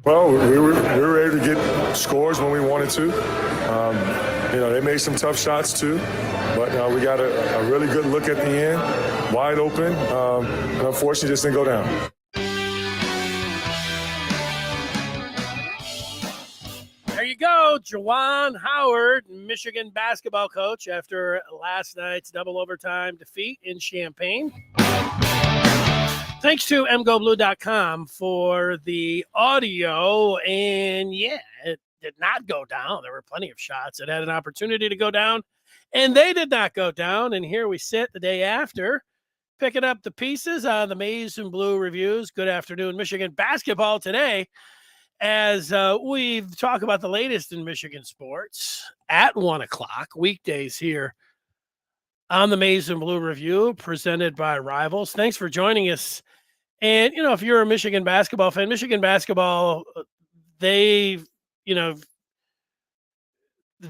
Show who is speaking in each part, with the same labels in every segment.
Speaker 1: Well, we were ready to get scores when we wanted to. They made some tough shots too, but we got a really good look at the end, wide open, and unfortunately just didn't go down.
Speaker 2: There you go, Juwan Howard, Michigan basketball coach, after last night's double overtime defeat in Champaign. Thanks to mgoblue.com for the audio. And yeah, it did not go down. There were plenty of shots that had an opportunity to go down, and they did not go down. And here we sit the day after, picking up the pieces on the Maize and Blue reviews. Good afternoon, Michigan basketball today, as we talk about the latest in Michigan sports at 1 o'clock, weekdays here on the Maize and Blue review, presented by Rivals. Thanks for joining us. And, if you're a Michigan basketball fan, Michigan basketball, the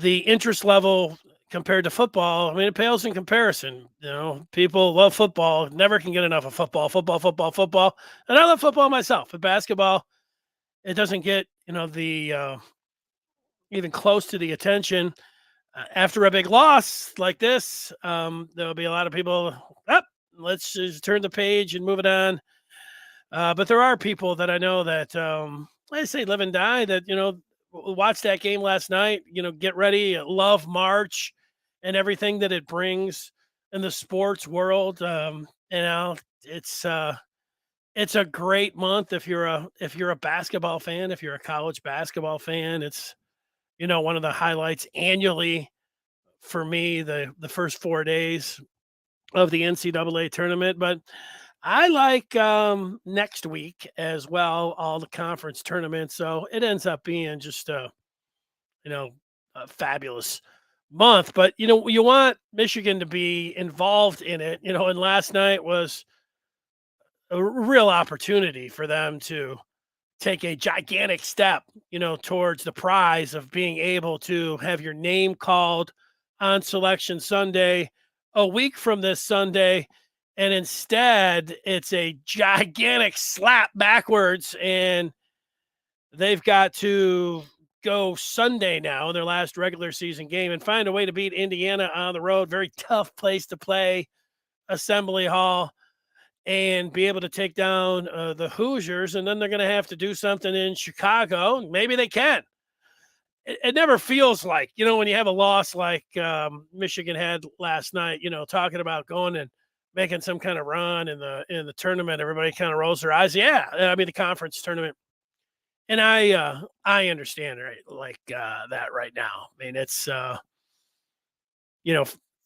Speaker 2: interest level compared to football, I mean, it pales in comparison. People love football, never can get enough of football. And I love football myself, but basketball, it doesn't get, the even close to the attention. After a big loss like this, there'll be a lot of people, let's just turn the page and move it on. But there are people that I know that, I say live and die, that, watch that game last night, get ready, love March and everything that it brings in the sports world. It's a great month if you're a basketball fan, if you're a college basketball fan. It's, one of the highlights annually for me, the first 4 days of the NCAA tournament. But I like next week as well, all the conference tournaments. So it ends up being just a fabulous month. But you want Michigan to be involved in it. And last night was a real opportunity for them to take a gigantic step, towards the prize of being able to have your name called on Selection Sunday a week from this Sunday. And instead, it's a gigantic slap backwards, and they've got to go Sunday now, their last regular season game, and find a way to beat Indiana on the road. Very tough place to play, Assembly Hall, and be able to take down the Hoosiers. And then they're going to have to do something in Chicago. Maybe they can. It never feels like, when you have a loss like Michigan had last night, talking about going and making some kind of run in the tournament, everybody kind of rolls their eyes. Yeah, I mean the conference tournament, and I understand that right now. I mean it's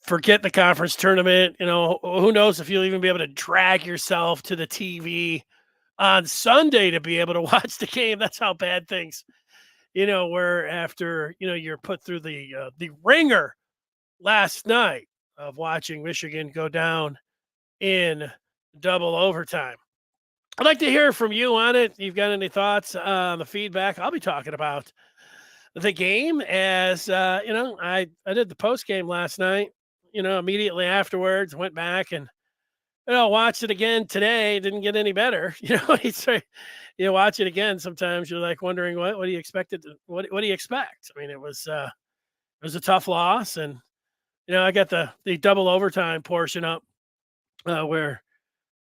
Speaker 2: forget the conference tournament. Who knows if you'll even be able to drag yourself to the TV on Sunday to be able to watch the game. That's how bad things, were after you're put through the ringer last night of watching Michigan go down in double overtime. I'd like to hear from you on it. You've got any thoughts on the feedback? I'll be talking about the game as, I did the post game last night, immediately afterwards, went back and, watched it again today. Didn't get any better. You watch it again. Sometimes you're like wondering what do you expect what do you expect? I mean, it was a tough loss, and, I got the double overtime portion up, where,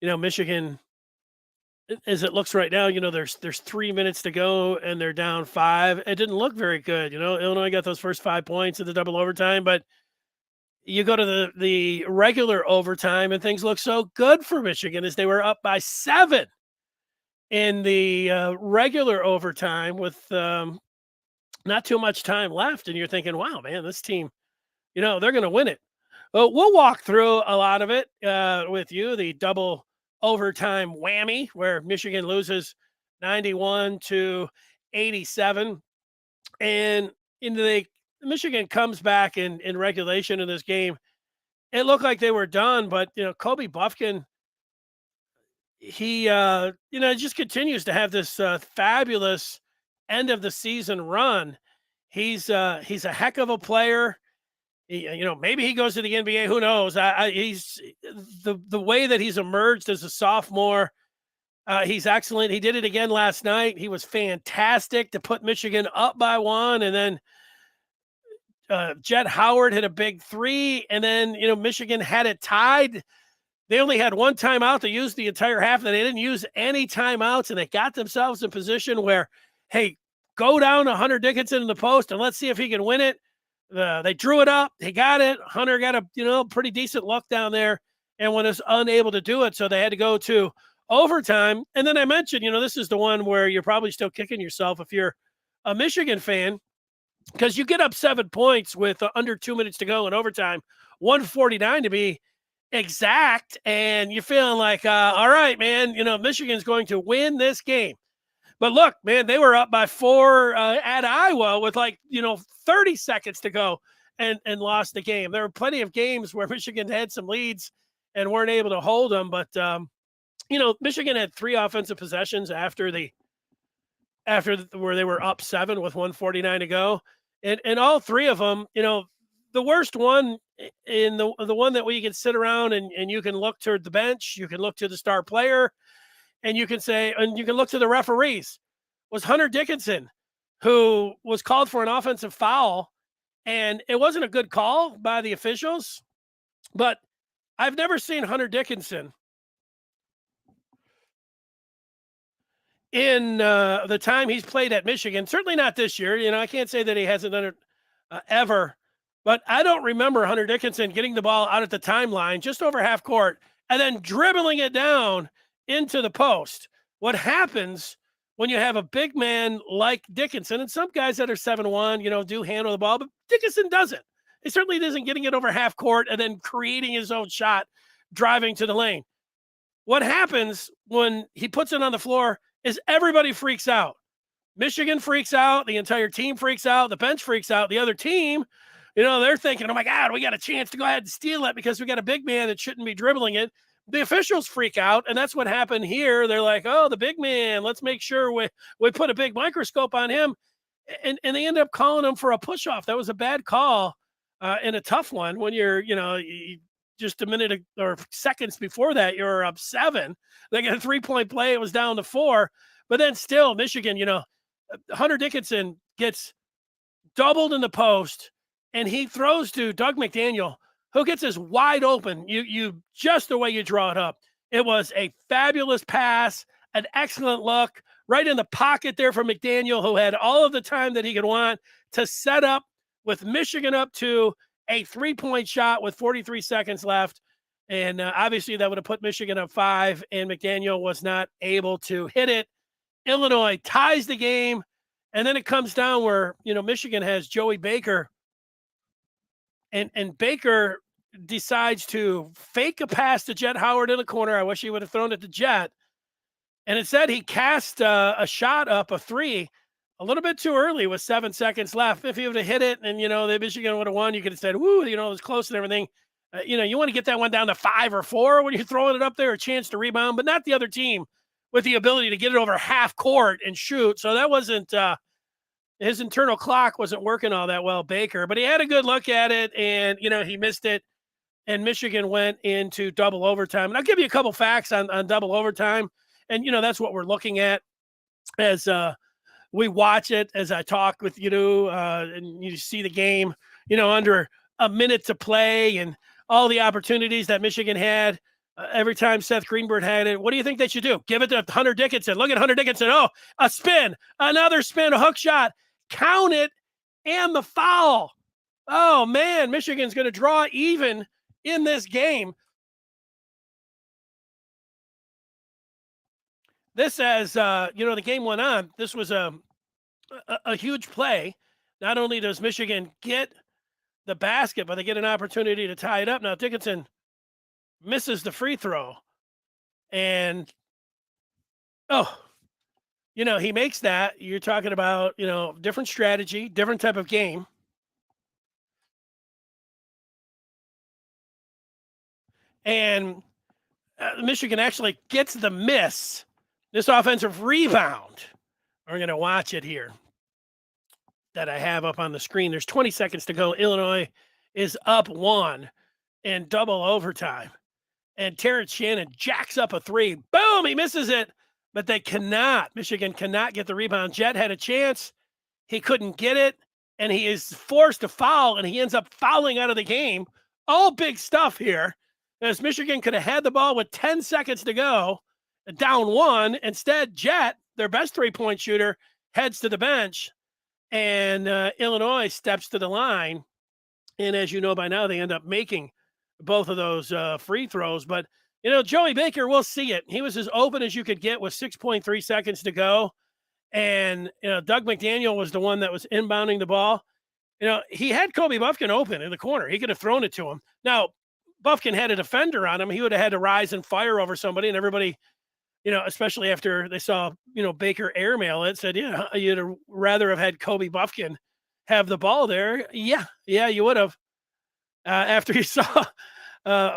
Speaker 2: Michigan, as it looks right now, there's 3 minutes to go and they're down 5. It didn't look very good. Illinois got those first 5 points in the double overtime, but you go to the regular overtime and things look so good for Michigan as they were up by 7 in the regular overtime with not too much time left. And you're thinking, wow, man, this team, they're going to win it. Well, we'll walk through a lot of it with you. The double overtime whammy where Michigan loses 91-87, and Michigan comes back in regulation in this game. It looked like they were done, but Kobe Buffkin, he just continues to have this fabulous end of the season run. He's a heck of a player. Maybe he goes to the NBA. Who knows? He's the way that he's emerged as a sophomore. He's excellent. He did it again last night. He was fantastic to put Michigan up by 1, and then Jett Howard hit a big 3, and then Michigan had it tied. They only had one timeout to use the entire half, and they didn't use any timeouts, and they got themselves in position where, hey, go down to Hunter Dickinson in the post, and let's see if he can win it. They drew it up. He got it. Hunter got a pretty decent look down there and was unable to do it, so they had to go to overtime. And then I mentioned, this is the one where you're probably still kicking yourself if you're a Michigan fan, because you get up 7 points with under 2 minutes to go in overtime, 149 to be exact, and you're feeling like, all right, man, Michigan's going to win this game. But look, man, they were up by 4 at Iowa with 30 seconds to go and lost the game. There were plenty of games where Michigan had some leads and weren't able to hold them, but Michigan had 3 offensive possessions after where they were up 7 with 149 to go, and all 3 of them, the worst one in the one that we can sit around and you can look toward the bench, you can look to the star player, and you can look to the referees, was Hunter Dickinson, who was called for an offensive foul, and it wasn't a good call by the officials, but I've never seen Hunter Dickinson in the time he's played at Michigan, certainly not this year. I can't say that he hasn't done it ever, but I don't remember Hunter Dickinson getting the ball out at the timeline just over half court and then dribbling it down into the post. What happens when you have a big man like Dickinson, and some guys that are 7'1", do handle the ball, but Dickinson doesn't. He certainly isn't getting it over half court and then creating his own shot, driving to the lane. What happens when he puts it on the floor is everybody freaks out. Michigan freaks out. The entire team freaks out. The bench freaks out. The other team, they're thinking, oh my God, we got a chance to go ahead and steal it because we got a big man that shouldn't be dribbling it. The officials freak out, and that's what happened here. They're like, oh, the big man, let's make sure we put a big microscope on him. And they end up calling him for a push-off. That was a bad call and a tough one when you're, just a minute or seconds before that, you're up 7. They got a 3-point play. It was down to 4. But then still, Michigan, Hunter Dickinson gets doubled in the post, and he throws to Doug McDaniel, who gets this wide open. You just the way you draw it up. It was a fabulous pass, an excellent look, right in the pocket there for McDaniel, who had all of the time that he could want to set up with Michigan up to a 3-point shot with 43 seconds left. And obviously that would have put Michigan up 5, and McDaniel was not able to hit it. Illinois ties the game. And then it comes down where, Michigan has Joey Baker, and Baker decides to fake a pass to Jett Howard in the corner. I wish he would have thrown it to Jett. And instead he cast a shot up, a 3, a little bit too early with 7 seconds left. If he would have hit it and, the Michigan would have won, you could have said, woo, it was close and everything. You want to get that one down to 5 or 4 when you're throwing it up there, a chance to rebound, but not the other team with the ability to get it over half court and shoot. So that wasn't his internal clock wasn't working all that well, Baker, but he had a good look at it, and, he missed it, and Michigan went into double overtime. And I'll give you a couple facts on double overtime, and, that's what we're looking at as we watch it, as I talk with you, and you see the game, under a minute to play and all the opportunities that Michigan had. Every time Seth Greenberg had it, what do you think they should do? Give it to Hunter Dickinson. Look at Hunter Dickinson. Oh, a spin, another spin, a hook shot, count it, and the foul. Oh, man, Michigan's going to draw even in this game. This, as the game went on, this was a huge play. Not only does Michigan get the basket, but they get an opportunity to tie it up. Now, Dickinson misses the free throw, and he makes that. You're talking about, different strategy, different type of game. And Michigan actually gets the miss, this offensive rebound. We're going to watch it here that I have up on the screen. There's 20 seconds to go. Illinois is up 1 in double overtime. And Terrence Shannon jacks up a 3. Boom, he misses it. but they cannot. Michigan cannot get the rebound. Jett had a chance. He couldn't get it, and he is forced to foul, and he ends up fouling out of the game. All big stuff here, as Michigan could have had the ball with 10 seconds to go, down one. Instead, Jett, their best three-point shooter, heads to the bench, and Illinois steps to the line. And as you know by now, they end up making both of those free throws. But, Joey Baker, we'll see it. He was as open as you could get with 6.3 seconds to go. And, Doug McDaniel was the one that was inbounding the ball. He had Kobe Buffkin open in the corner. He could have thrown it to him. Now, Buffkin had a defender on him. He would have had to rise and fire over somebody, and everybody, especially after they saw, Baker airmail it, said, you'd rather have had Kobe Buffkin have the ball there. Yeah, you would have. After you saw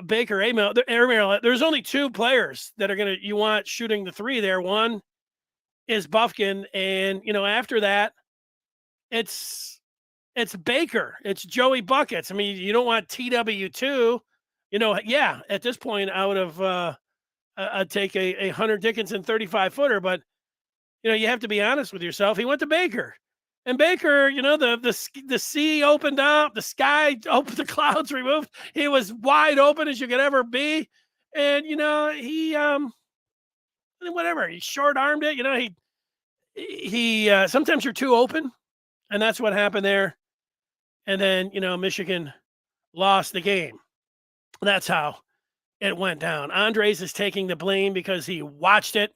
Speaker 2: Baker airmail it, there's only two players that are you want shooting the three there. One is Buffkin, and after that, it's Baker. It's Joey Buckets. I mean, you don't want TW2. At this point, I would have I'd take a Hunter Dickinson 35-footer, but you have to be honest with yourself. He went to Baker. And Baker, the sea opened up, the sky opened, the clouds removed. He was wide open as you could ever be. And, he whatever, he short-armed it. He sometimes you're too open, and that's what happened there. And then, Michigan lost the game. That's how it went down. Andres is taking the blame because he watched it.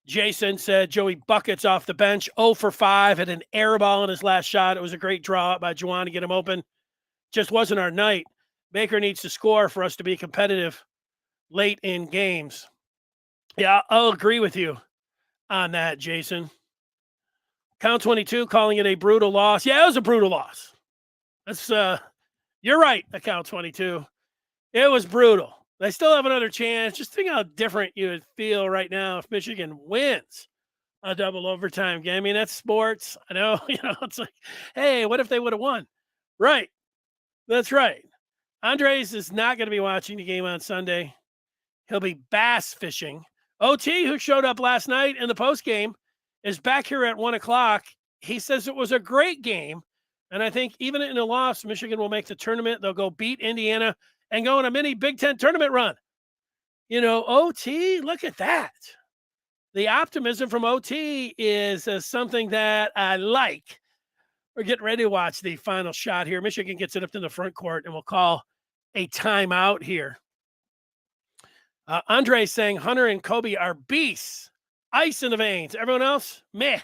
Speaker 2: Jason said Joey Buckets off the bench, 0 for 5, had an air ball in his last shot. It was a great draw by Juwan to get him open. Just wasn't our night. Baker needs to score for us to be competitive late in games. Yeah, I'll agree with you on that, Jason. Count 22 calling it a brutal loss. Yeah, it was a brutal loss. That's you're right, Account 22. It was brutal. They still have another chance. Just think how different you would feel right now if Michigan wins a double overtime game. I mean, that's sports. I know, it's like, hey, what if they would have won? Right. That's right. Andres is not going to be watching the game on Sunday. He'll be bass fishing. OT, who showed up last night in the post game, is back here at 1:00. He says it was a great game. And I think even in a loss, Michigan will make the tournament. They'll go beat Indiana and go on a mini Big Ten tournament run. OT, look at that. The optimism from OT is something that I like. We're getting ready to watch the final shot here. Michigan gets it up to the front court, and we'll call a timeout here. Andre saying Hunter and Kobe are beasts. Ice in the veins. Everyone else, meh.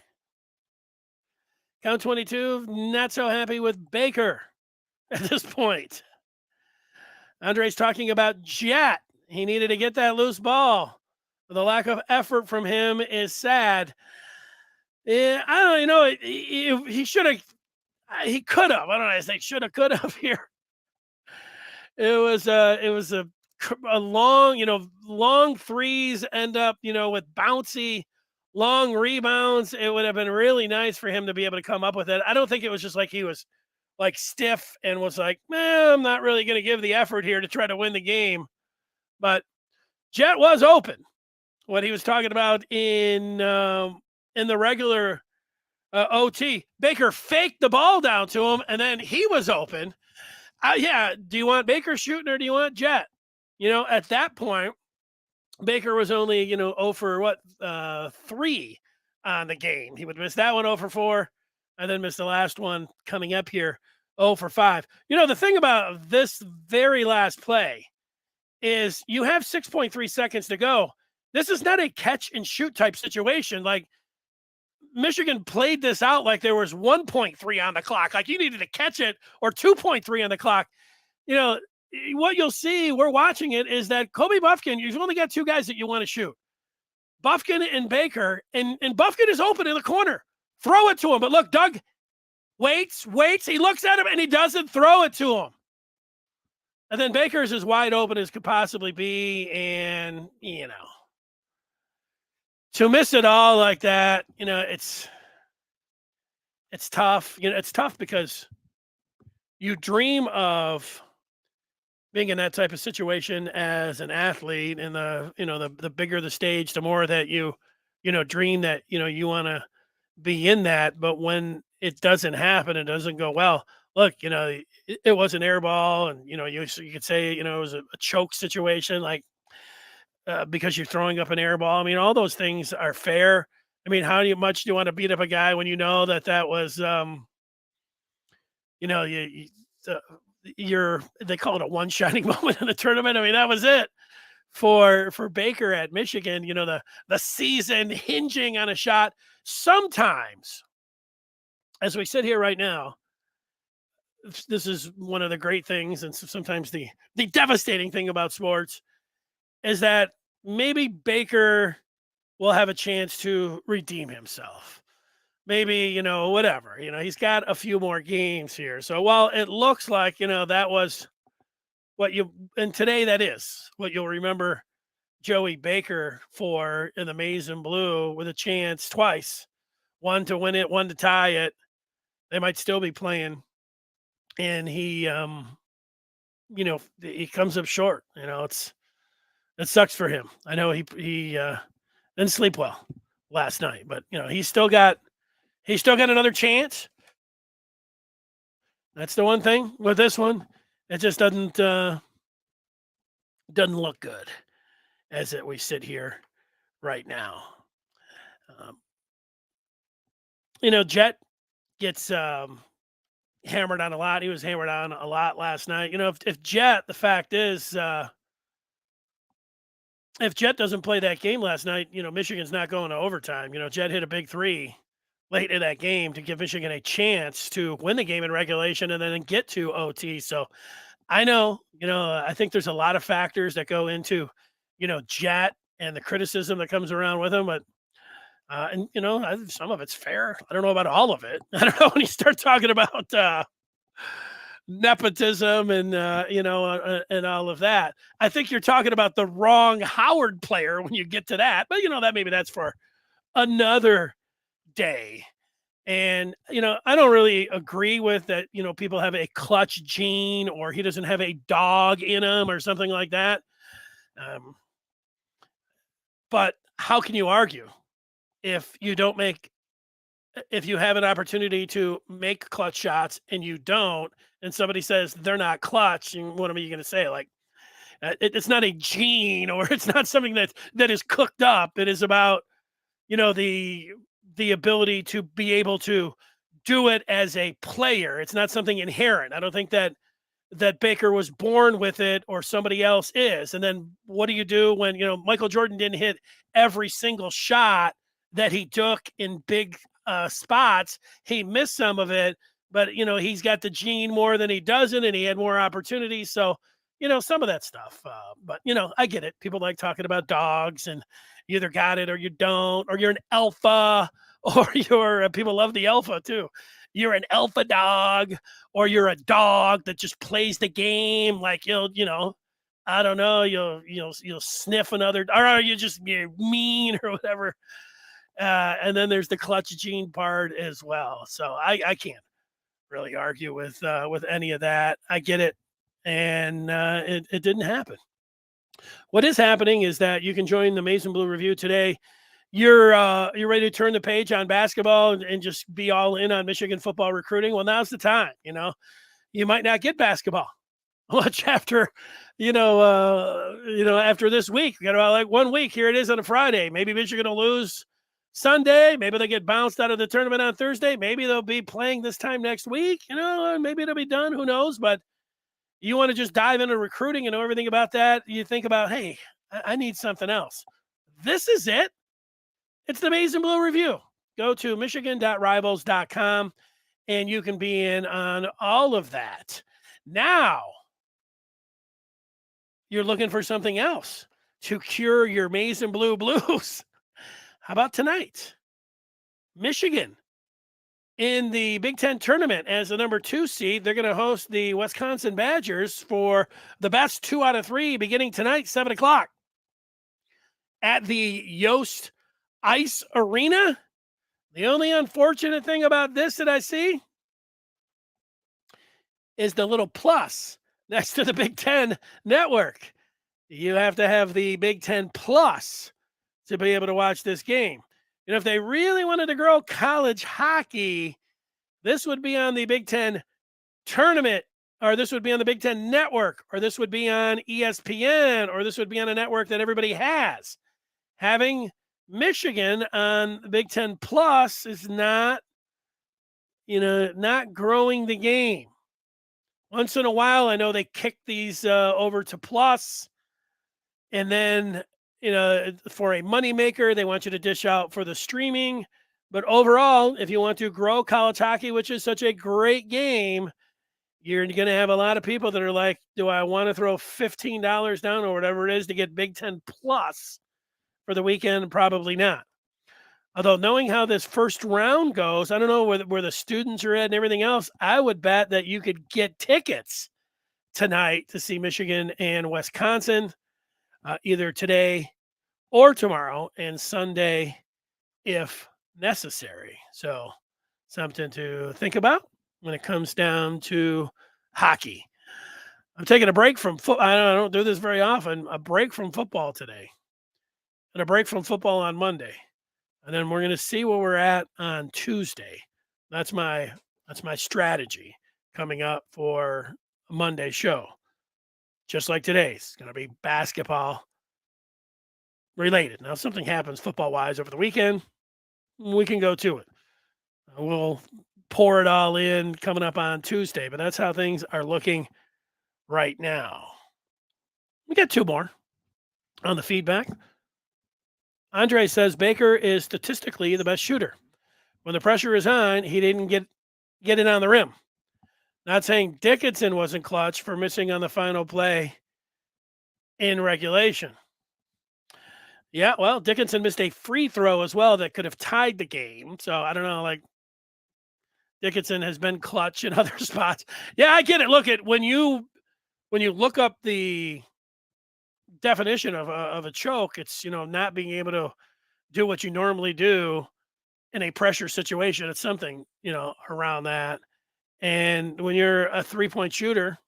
Speaker 2: Count 22, not so happy with Baker at this point. Andre's talking about Jett. He needed to get that loose ball. The lack of effort from him is sad. Yeah, I don't know. He should have. He could have. I don't know. I say should have, could have here. It was a long, long threes end up, with bouncy, long rebounds. It would have been really nice for him to be able to come up with it. I don't think it was just like he was like stiff and was like, I'm not really going to give the effort here to try to win the game. But Jett was open. What he was talking about in the regular OT, Baker faked the ball down to him, and then he was open. Do you want Baker shooting or do you want Jett? At that point, Baker was only, 0 for 3 on the game. He would miss that one 0 for 4, and then miss the last one coming up here 0 for 5. The thing about this very last play is you have 6.3 seconds to go. This is not a catch and shoot type situation. Like Michigan played this out like there was 1.3 on the clock. Like you needed to catch it or 2.3 on the clock. What you'll see, we're watching it, is that Kobe Buffkin, you've only got two guys that you want to shoot. Buffkin and Baker, and Buffkin is open in the corner. Throw it to him. But look, Doug waits. He looks at him, and he doesn't throw it to him. And then Baker's as wide open as could possibly be, and, to miss it all like that, it's tough. It's tough because you dream of being in that type of situation as an athlete, and the bigger the stage, the more that you dream that you want to be in that. But when it doesn't happen, it doesn't go well. Look, it was an air ball, and you could say it was a choke situation, like because you're throwing up an air ball. I mean, all those things are fair. I mean, much do you want to beat up a guy when you know that was you know you uh, you're they call it a one shining moment in the tournament. I mean, that was it for Baker at Michigan. The season hinging on a shot. Sometimes, as we sit here right now, this is one of the great things, and sometimes the devastating thing about sports is that maybe Baker will have a chance to redeem himself. Maybe, whatever. He's got a few more games here. So while it looks like, that was and today that is what you'll remember Joey Baker for in the maize and blue, with a chance twice, one to win it, one to tie it. They might still be playing. And he comes up short. It sucks for him. I know he didn't sleep well last night, but he's still got another chance. That's the one thing with this one. It just doesn't look good we sit here right now. Jett gets hammered on a lot. He was hammered on a lot last night. If Jett, the fact is, if Jett doesn't play that game last night, Michigan's not going to overtime. Jett hit a big three late in that game to give Michigan a chance to win the game in regulation and then get to OT. So I know, I think there's a lot of factors that go into, Jett and the criticism that comes around with him, but some of it's fair. I don't know about all of it. I don't know when you start talking about nepotism and and all of that. I think you're talking about the wrong Howard player when you get to that. But that's for another day. And I don't really agree with that. People have a clutch gene, or he doesn't have a dog in him, or something like that. But how can you argue if you have an opportunity to make clutch shots and you don't, and somebody says they're not clutch, and what are you going to say? Like, it's not a gene, or it's not something that is cooked up. It is about, the ability to be able to do it as a player. It's not something inherent. I don't think that Baker was born with it, or somebody else is. And then what do you do when, Michael Jordan didn't hit every single shot that he took in big spots? He missed some of it, but he's got the gene more than he doesn't, and he had more opportunities. So, some of that stuff. But I get it. People like talking about dogs, and you either got it or you don't, or you're an alpha, or you're people love the alpha too. You're an alpha dog, or you're a dog that just plays the game. Like I don't know, you'll sniff another, or you're mean or whatever. And then there's the clutch gene part as well. So I can't really argue with any of that. I get it, and it didn't happen. What is happening is that you can join the Mason Blue Review today. You're ready to turn the page on basketball and just be all in on Michigan football recruiting. Well, now's the time. You might not get basketball much after, after this week. We got about like 1 week. Here it is on a Friday. Maybe Michigan will lose Sunday. Maybe they get bounced out of the tournament on Thursday. Maybe they'll be playing this time next week. Maybe it'll be done. Who knows? But you want to just dive into recruiting and know everything about that. You think about, hey, I need something else. This is it. It's the Maize and Blue Review. Go to michigan.rivals.com and you can be in on all of that. Now, you're looking for something else to cure your Maize and Blue blues. How about tonight? Michigan in the Big Ten tournament as the number 2 seed. They're going to host the Wisconsin Badgers for the best 2 out of 3 beginning tonight, 7 o'clock at the Yost Ice Arena. The only unfortunate thing about this that I see is the little plus next to the Big Ten network. You have to have the Big Ten Plus to be able to watch this game. And if they really wanted to grow college hockey, this would be on the Big Ten tournament, or this would be on the Big Ten network, or this would be on ESPN, or this would be on a network that everybody has. Having Michigan on the Big Ten Plus is not, not growing the game. Once in a while, I know they kick these over to Plus, and then, for a moneymaker, they want you to dish out for the streaming. But overall, if you want to grow college hockey, which is such a great game, you're going to have a lot of people that are like, do I want to throw $15 down or whatever it is to get Big Ten Plus for the weekend? Probably not. Although knowing how this first round goes, I don't know where the students are at and everything else. I would bet that you could get tickets tonight to see Michigan and Wisconsin, either today or tomorrow, and Sunday if necessary. So something to think about when it comes down to hockey. I'm taking a break from football. I don't do this very often. A break from football today, and a break from football on Monday, and then we're going to see where we're at on Tuesday. That's my strategy coming up for a Monday show. Just like today's going to be basketball related. Now, if something happens football wise over the weekend, we can go to it. We'll pour it all in coming up on Tuesday, but that's how things are looking right now. We got two more on the feedback. Andre says Baker is statistically the best shooter. When the pressure is on, he didn't get it on the rim. Not saying Dickinson wasn't clutch for missing on the final play in regulation. Yeah, well, Dickinson missed a free throw as well that could have tied the game. So I don't know, like Dickinson has been clutch in other spots. Yeah, I get it. Look at when you look up the definition of a choke, it's not being able to do what you normally do in a pressure situation. It's something around that. And when you're a 3-point shooter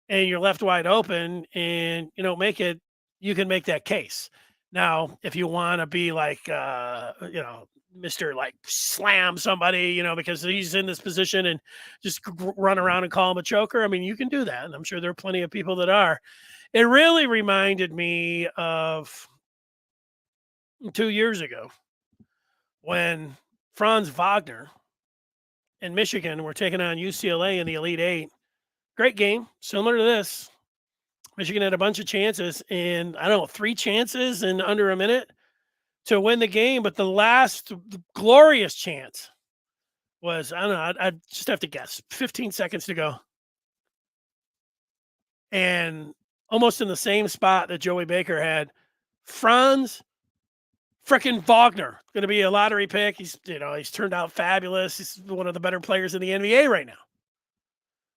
Speaker 2: and you're left wide open and make it, you can make that case. Now, if you want to be like Mr. like slam somebody, because he's in this position and just run around and call him a choker, I mean, you can do that. And I'm sure there are plenty of people that are. It really reminded me of 2 years ago when Franz Wagner and Michigan were taking on UCLA in the Elite Eight. Great game, similar to this. Michigan had a bunch of chances, and I don't know, 3 chances in under a minute to win the game. But the last glorious chance was, I don't know, I'd just have to guess, 15 seconds to go. And almost in the same spot that Joey Baker had, Franz frickin' Wagner, going to be a lottery pick. He's turned out fabulous. He's one of the better players in the NBA right now.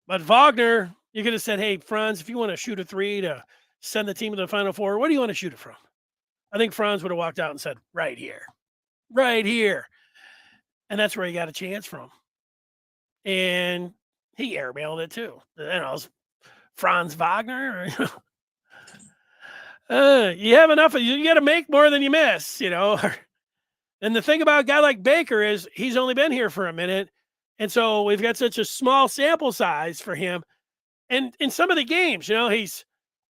Speaker 2: But Wagner, you could have said, hey, Franz, if you want to shoot a 3 to send the team to the Final Four, where do you want to shoot it from? I think Franz would have walked out and said, right here. Right here. And that's where he got a chance from. And he airmailed it too. It's Franz Wagner. You have enough. You got to make more than you miss, And the thing about a guy like Baker is he's only been here for a minute. And so we've got such a small sample size for him. And in some of the games, he's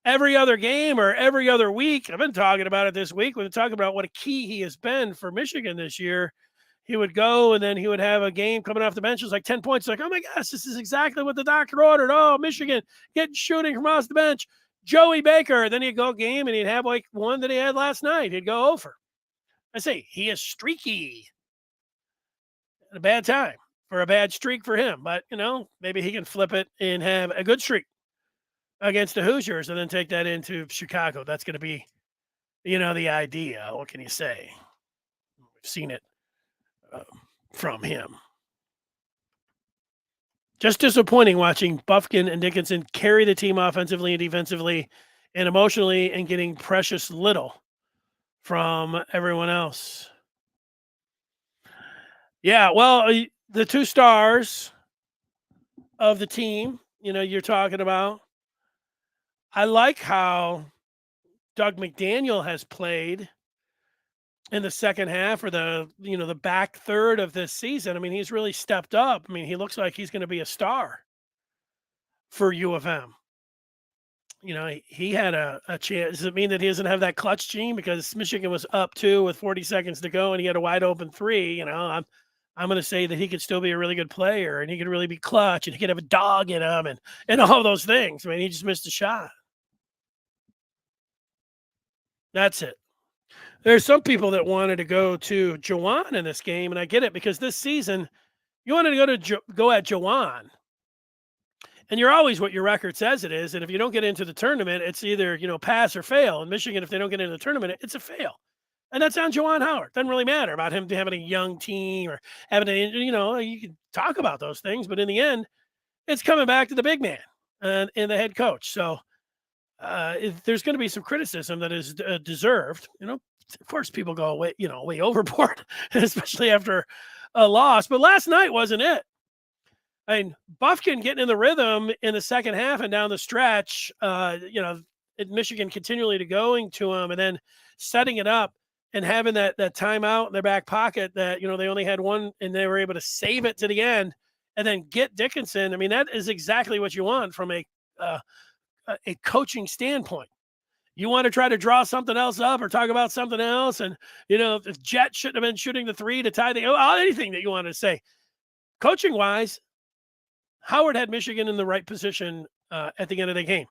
Speaker 2: every other game or every other week. I've been talking about it this week. We've been talking about what a key he has been for Michigan this year. He would go and then he would have a game coming off the bench. It was like 10 points. Like, oh my gosh, this is exactly what the doctor ordered. Oh, Michigan getting shooting from off the bench. Joey Baker. Then he'd go game and he'd have like one that he had last night. He'd go over. I say he is streaky. At a bad time for a bad streak for him. But, maybe he can flip it and have a good streak against the Hoosiers and then take that into Chicago. That's going to be, the idea. What can you say? We've seen it from him. Just disappointing watching Bufkin and Dickinson carry the team offensively and defensively and emotionally and getting precious little from everyone else. Yeah, well, the 2 stars of the team you're talking about. I like how Doug McDaniel has played in the second half or the back third of this season. I mean, he's really stepped up. I mean, he looks like he's going to be a star for U of M. He had a chance. Does it mean that he doesn't have that clutch gene because Michigan was up 2 with 40 seconds to go and he had a wide open 3? I'm going to say that he could still be a really good player and he could really be clutch and he could have a dog in him and all those things. I mean, he just missed a shot. That's it. There's some people that wanted to go to Juwan in this game, and I get it because this season you wanted to go at Juwan, and you're always what your record says it is. And if you don't get into the tournament, it's either pass or fail. In Michigan, if they don't get into the tournament, it's a fail, and that's on Juwan Howard. Doesn't really matter about him having a young team or having you can talk about those things, but in the end, it's coming back to the big man and the head coach. So if there's going to be some criticism that is deserved. Of course, people go way overboard, especially after a loss. But last night wasn't it. I mean, Buffkin getting in the rhythm in the second half and down the stretch, Michigan continually to going to him and then setting it up and having that timeout in their back pocket that, they only had one and they were able to save it to the end and then get Dickinson. I mean, that is exactly what you want from a coaching standpoint. You want to try to draw something else up or talk about something else. And, if Jett shouldn't have been shooting the 3 to tie anything that you want to say. Coaching wise, Howard had Michigan in the right position at the end of the game.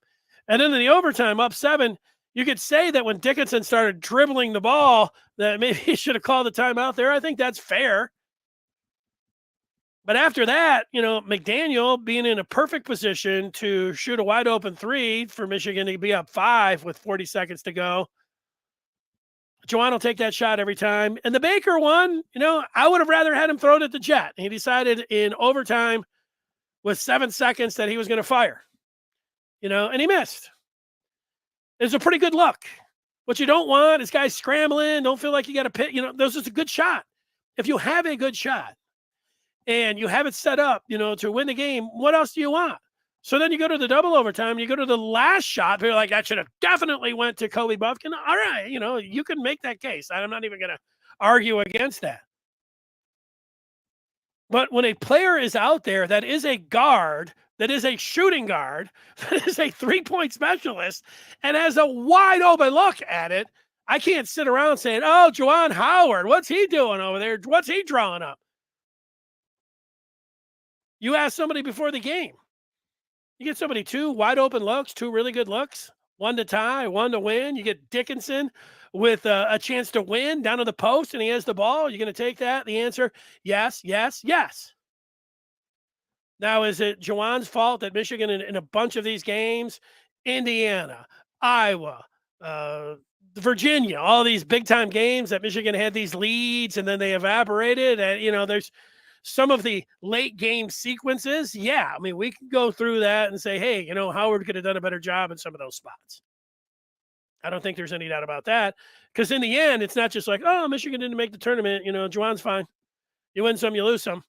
Speaker 2: And then in the overtime, up 7, you could say that when Dickinson started dribbling the ball, that maybe he should have called the timeout there. I think that's fair. But after that, McDaniel being in a perfect position to shoot a wide open 3 for Michigan to be up 5 with 40 seconds to go. Juwan will take that shot every time. And the Baker one, I would have rather had him throw it at the Jett. He decided in overtime with 7 seconds that he was going to fire, and he missed. It's a pretty good look. What you don't want is guys scrambling. Don't feel like you got to pit. Those is a good shot. If you have a good shot, and you have it set up, to win the game, what else do you want? So then you go to the double overtime, you go to the last shot, you're like, that should have definitely went to Kobe Buffkin. All right, you can make that case. I'm not even going to argue against that. But when a player is out there that is a guard, that is a shooting guard, that is a three-point specialist, and has a wide open look at it, I can't sit around saying, oh, Juwan Howard, what's he doing over there? What's he drawing up? You ask somebody before the game. You get somebody 2 wide open looks, 2 really good looks, 1 to tie, 1 to win. You get Dickinson with a chance to win down to the post, and he has the ball. You're going to take that? The answer, yes, yes, yes. Now, is it Juwan's fault that Michigan in a bunch of these games, Indiana, Iowa, Virginia, all these big-time games that Michigan had these leads and then they evaporated? And, there's some of the late game sequences. Yeah, I mean, we can go through that and say, hey, Howard could have done a better job in some of those spots. I don't think there's any doubt about that. Because in the end, it's not just like, oh, Michigan didn't make the tournament. Juwan's fine. You win some, you lose some.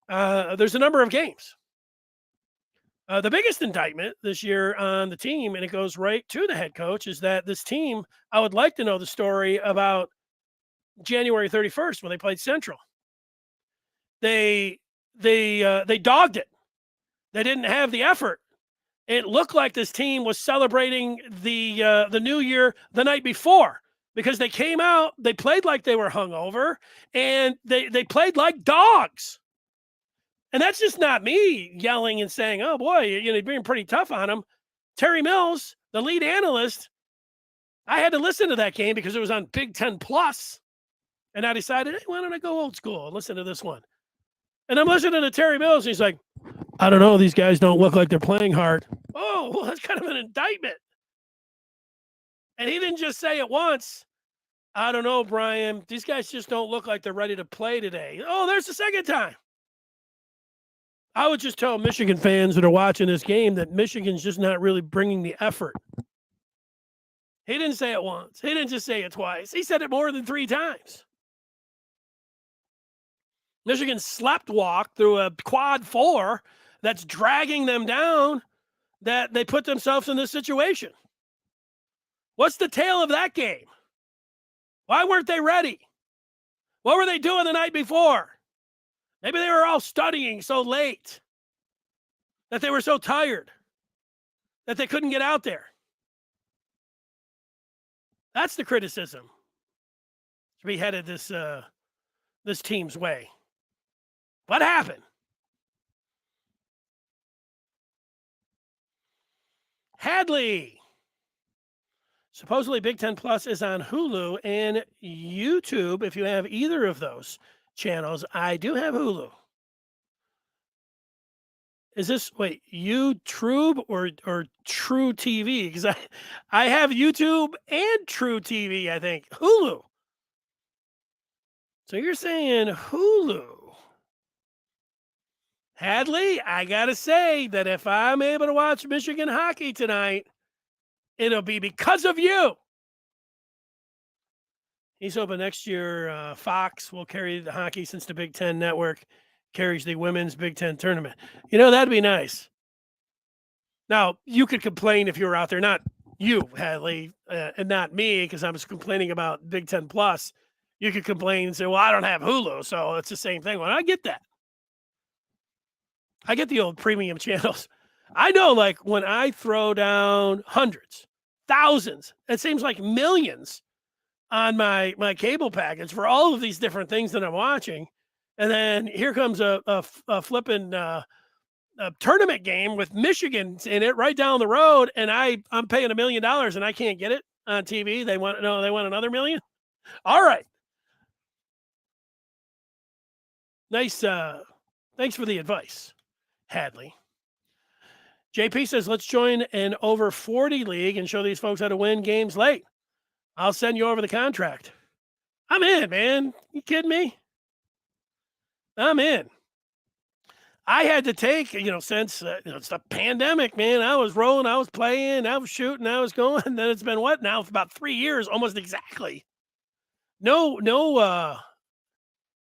Speaker 2: There's a number of games. The biggest indictment this year on the team, and it goes right to the head coach, is that this team, I would like to know the story about January 31st when they played Central. They dogged it. They didn't have the effort. It looked like this team was celebrating the new year the night before because they came out, they played like they were hungover, and they played like dogs. And that's just not me yelling and saying, oh boy, you're being pretty tough on them. Terry Mills, the lead analyst, I had to listen to that game because it was on Big Ten Plus, and I decided, hey, why don't I go old school and listen to this one? And I'm listening to Terry Mills, and he's like, I don't know, these guys don't look like they're playing hard. Oh, well, that's kind of an indictment. And he didn't just say it once. I don't know, Brian. These guys just don't look like they're ready to play today. Oh, there's the second time. I would just tell Michigan fans that are watching this game that Michigan's just not really bringing the effort. He didn't say it once. He didn't just say it twice. He said it more than 3 times. Michigan slept walk through a quad 4 that's dragging them down that they put themselves in this situation. What's the tale of that game? Why weren't they ready? What were they doing the night before? Maybe they were all studying so late that they were so tired that they couldn't get out there. That's the criticism to be headed this team's way. What happened? Hadley. Supposedly Big Ten Plus is on Hulu and YouTube. If you have either of those channels, I do have Hulu. Is this, YouTube or True TV? Because I have YouTube and True TV, I think. Hulu. So you're saying Hulu. Hadley, I got to say that if I'm able to watch Michigan hockey tonight, it'll be because of you. He's hoping next year Fox will carry the hockey since the Big Ten Network carries the women's Big Ten tournament. That'd be nice. Now, you could complain if you were out there, not you, Hadley, and not me, because I was complaining about Big Ten Plus. You could complain and say, well, I don't have Hulu, so it's the same thing. Well, I get that. I get the old premium channels. I know, like, when I throw down hundreds, thousands, it seems like millions on my cable package for all of these different things that I'm watching. And then here comes a flipping a tournament game with Michigan in it right down the road, and I'm paying $1 million and I can't get it on TV. They want another $1 million. All right. Nice. Thanks for the advice, Hadley. JP says, let's join an over 40 league and show these folks how to win games late. I'll send you over the contract. I'm in, man. You kidding me? I'm in. I had to take, since it's the pandemic, man, I was rolling, I was playing, I was shooting, I was going. And then it's been what now for about 3 years, almost exactly. No,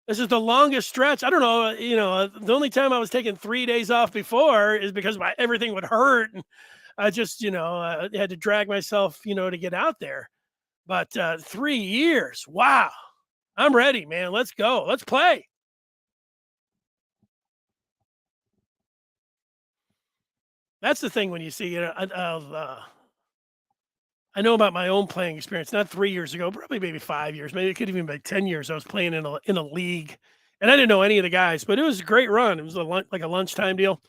Speaker 2: this is the longest stretch. I don't know, the only time I was taking 3 days off before is because everything would hurt. And I just, I had to drag myself, to get out there. But 3 years, wow. I'm ready, man. Let's go. Let's play. That's the thing when you see, I know about my own playing experience, not 3 years ago, probably maybe 5 years, maybe it could even be 10 years. I was playing in a league and I didn't know any of the guys, but it was a great run. It was like a lunchtime deal.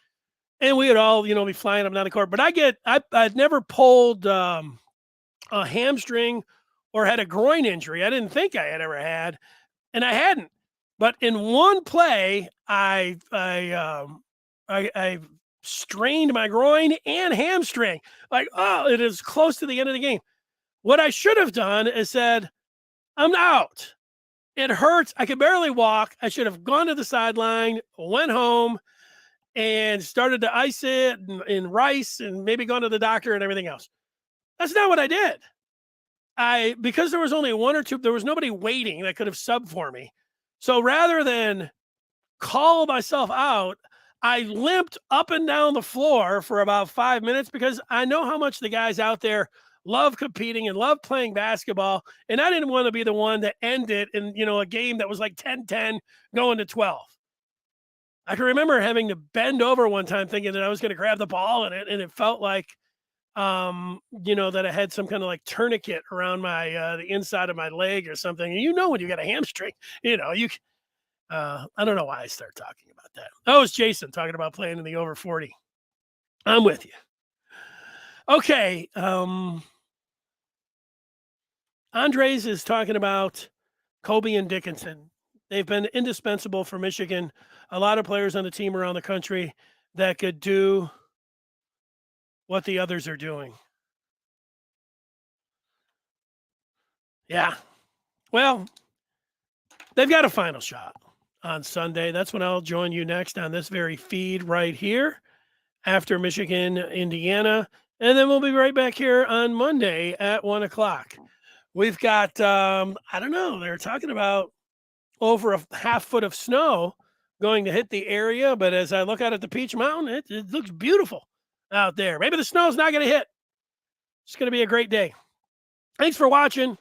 Speaker 2: And we would all, be flying up and down the court, but I'd never pulled a hamstring or had a groin injury. I didn't think I had ever had, and I hadn't, but in one play, I strained my groin and hamstring. Like, it is close to the end of the game. What I should have done is said, I'm out. It hurts. I could barely walk. I should have gone to the sideline, went home, and started to ice it in rice and maybe gone to the doctor and everything else. That's not what I did. Because there was only one or two, there was nobody waiting that could have subbed for me. So rather than call myself out, I limped up and down the floor for about 5 minutes because I know how much the guys out there love competing and love playing basketball. And I didn't want to be the one to end it in, a game that was like 10-10 going to 12. I can remember having to bend over one time thinking that I was going to grab the ball and it felt like, that I had some kind of like tourniquet around my, the inside of my leg or something. And when you got a hamstring, I don't know why I start talking about that. Oh, it's Jason talking about playing in the over 40. I'm with you. Okay. Andres is talking about Kobe and Dickinson. They've been indispensable for Michigan. A lot of players on the team around the country that could do what the others are doing. Yeah. Well, they've got a final shot on Sunday. That's when I'll join you next on this very feed right here after Michigan, Indiana. And then we'll be right back here on Monday at 1:00. We've got, I don't know, they're talking about over a half foot of snow going to hit the area, but as I look out at the Peach Mountain, it looks beautiful out there. Maybe the snow's not going to hit. It's going to be a great day. Thanks for watching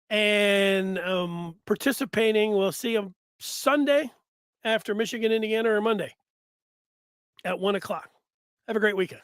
Speaker 2: and participating. We'll see you Sunday after Michigan, Indiana, or Monday at 1 o'clock. Have a great weekend.